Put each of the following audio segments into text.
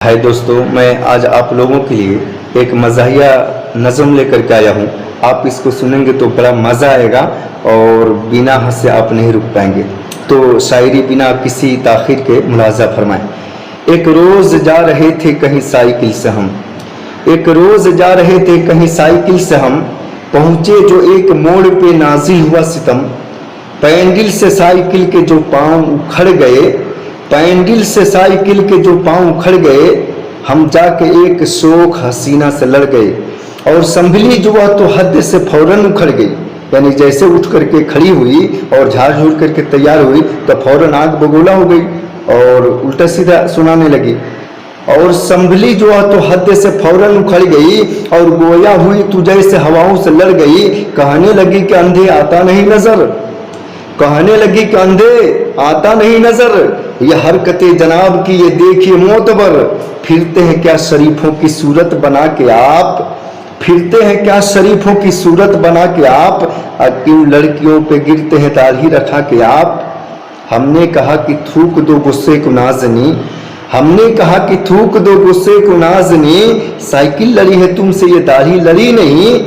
हाय दोस्तों, मैं आज आप लोगों के लिए एक मज़ाहिया नज़म लेकर के आया हूँ। आप इसको सुनेंगे तो बड़ा मज़ा आएगा और बिना हंसे आप नहीं रुक पाएंगे। तो शायरी बिना किसी ताख़ीर के मुलाज़ा फरमाएं। एक रोज़ जा रहे थे कहीं साइकिल से हम, एक रोज़ जा रहे थे कहीं साइकिल से हम, पहुँचे जो एक मोड़ पे नाज़िल हुआ सितम। पैंडिल से साइकिल के जो पाँव उखड़ गए, पैंडिल से साइकिल के जो पाँव उखड़ गए, हम जाके एक शोख हसीना से लड़ गए। और संभली जो वह तो हद से फौरन उखड़ गई, यानी जैसे उठ करके खड़ी हुई और झाड़ झूड़ करके तैयार हुई तो फौरन आग बगोला हो गई और उल्टा सीधा सुनाने लगी। और संभली जो वह तो हद से फौरन उखड़ गई और गोया हुई तू जैसे हवाओं से लड़ गई। कहने लगी कि अंधे आता नहीं नजर, कहने लगी कि अंधे आता नहीं नजर, ये हरकतें जनाब की ये देखिए मोतबर। फिरते हैं क्या शरीफों की सूरत बना के आप, फिरते हैं क्या शरीफों की सूरत बना के आप, क्यों लड़कियों पे गिरते हैं दाढ़ी रखा के आप। हमने कहा कि थूक दो गुस्से को नाज़नी, हमने कहा कि थूक दो गुस्से को नाज़नी, साइकिल लड़ी है तुमसे ये दाढ़ी लड़ी नहीं,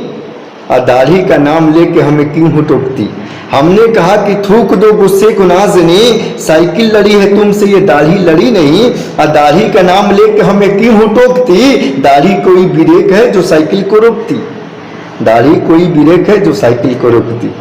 दाढ़ी का नाम लेके हमें क्यों हो टोकती। हमने कहा कि थूक दो गुस्से को नाज़नी, साइकिल लड़ी है तुमसे ये दाढ़ी लड़ी नहीं, दाढ़ी का नाम लेके हमें क्यों हो टोकती। दाढ़ी कोई ब्रेक है जो साइकिल को रोकती, दाढ़ी कोई ब्रेक है जो साइकिल को रोकती।